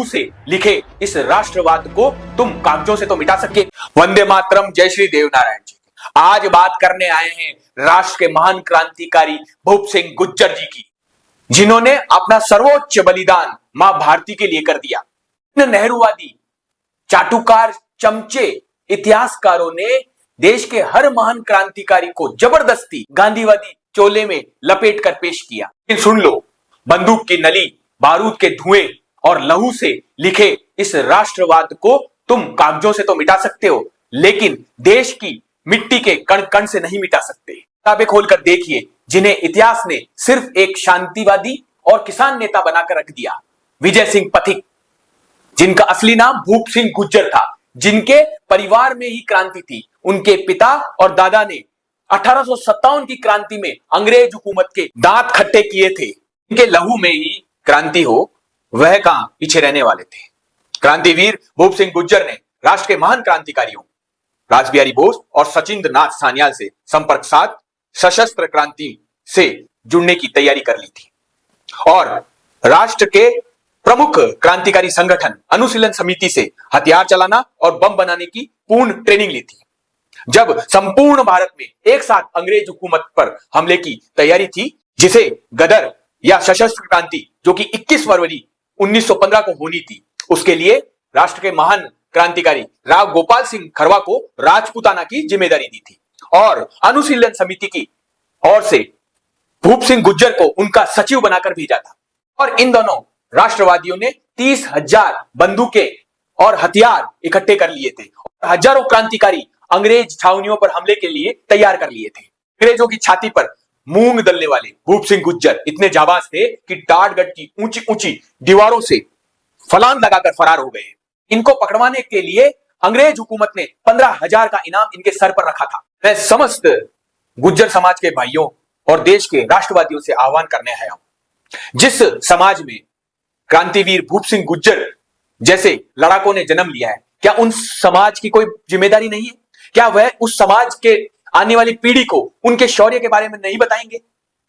से लिखे इस राष्ट्रवाद को तुम कागजों से तो मिटा सके। वंदे मातरम, जय श्री देवनारायण जी। आज बात करने आए हैं राष्ट्र के महान क्रांतिकारी भूप सिंह गुज्जर जी की, जिन्होंने अपना सर्वोच्च बलिदान मां भारती के लिए कर दिया। नेहरूवादी, चाटुकार, चमचे इतिहासकारों ने देश के हर महान क्रांतिकारी को जबरदस्ती गांधीवादी चोले में लपेट कर पेश किया। सुन लो, बंदूक की नली, बारूद के धुएं और लहू से लिखे इस राष्ट्रवाद को तुम कागजों से तो मिटा सकते हो, लेकिन देश की मिट्टी के कण कण से नहीं मिटा सकते। किताबें खोलकर देखिए, जिन्हें इतिहास ने सिर्फ एक शांतिवादी और किसान नेता बनाकर रख दिया। विजय सिंह पथिक, जिनका असली नाम भूप सिंह गुज्जर था, जिनके परिवार में ही क्रांति थी। उनके पिता और दादा ने 1857 की क्रांति में अंग्रेज हुकूमत के दांत खट्टे किए थे। इनके लहू में ही क्रांति हो, वह कहां पीछे रहने वाले थे। क्रांतिवीर भूप सिंह गुज्जर ने राष्ट्र के महान क्रांतिकारियों रासबिहारी बोस और सचिंद्र नाथ सान्याल से संपर्क साध सशस्त्र क्रांति से जुड़ने की तैयारी कर ली थी और राष्ट्र के प्रमुख क्रांतिकारी संगठन अनुशीलन समिति से हथियार चलाना और बम बनाने की पूर्ण ट्रेनिंग ली थी। जब संपूर्ण भारत में एक साथ अंग्रेज हुकूमत पर हमले की तैयारी थी, जिसे गदर या सशस्त्र क्रांति जो कि 21 फरवरी 1915 को होनी थी, उसके लिए राष्ट्र के महान क्रांतिकारी राव गोपाल सिंह खरवा को राजपूताना की जिम्मेदारी दी थी और अनुशीलन समिति की ओर से भूप सिंह गुज्जर को उनका सचिव बनाकर भेजा था। और इन दोनों राष्ट्रवादियों ने 30,000 बंदूकें और हथियार इकट्ठे कर लिए थे और हजारों क्रांतिकारी अंग्रेज छावनियों पर हमले के लिए तैयार कर लिए थे। अंग्रेजों की छाती पर मूंग दलने वाले भूप सिंह गुज्जर इतने जाबाज थे कि टाटगढ़ की ऊंची ऊंची दीवारों से फलांग लगाकर फरार हो गए। इनको पकड़वाने के लिए अंग्रेज हुकूमत ने 15,000 का इनाम इनके सर पर रखा था। मैं समस्त गुज्जर समाज के भाइयों और देश के राष्ट्रवादियों से आह्वान करने आया हूं। जिस समाज में क्रांतिवीर भूप सिंह गुज्जर जैसे लड़ाकों ने जन्म लिया है, क्या उन समाज की कोई जिम्मेदारी नहीं है? क्या वह उस समाज के आने वाली पीढ़ी को उनके शौर्य के बारे में नहीं बताएंगे?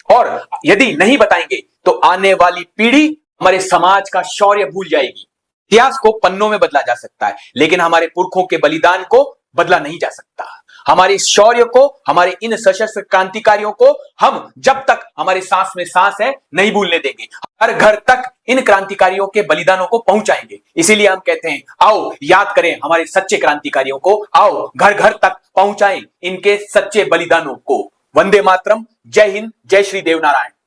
और यदि नहीं बताएंगे तो आने वाली पीढ़ी हमारे समाज का शौर्य भूल जाएगी। इतिहास को पन्नों में बदला जा सकता है, लेकिन हमारे पुरखों के बलिदान को बदला नहीं जा सकता। हमारे शौर्य को, हमारे इन सशस्त्र क्रांतिकारियों को हम जब तक हमारे सांस में सांस है नहीं भूलने देंगे। हर घर तक इन क्रांतिकारियों के बलिदानों को पहुंचाएंगे। इसीलिए हम कहते हैं, आओ याद करें हमारे सच्चे क्रांतिकारियों को, आओ घर घर तक पहुंचाएं इनके सच्चे बलिदानों को। वंदे मातरम, जय हिंद, जय श्री देवनारायण।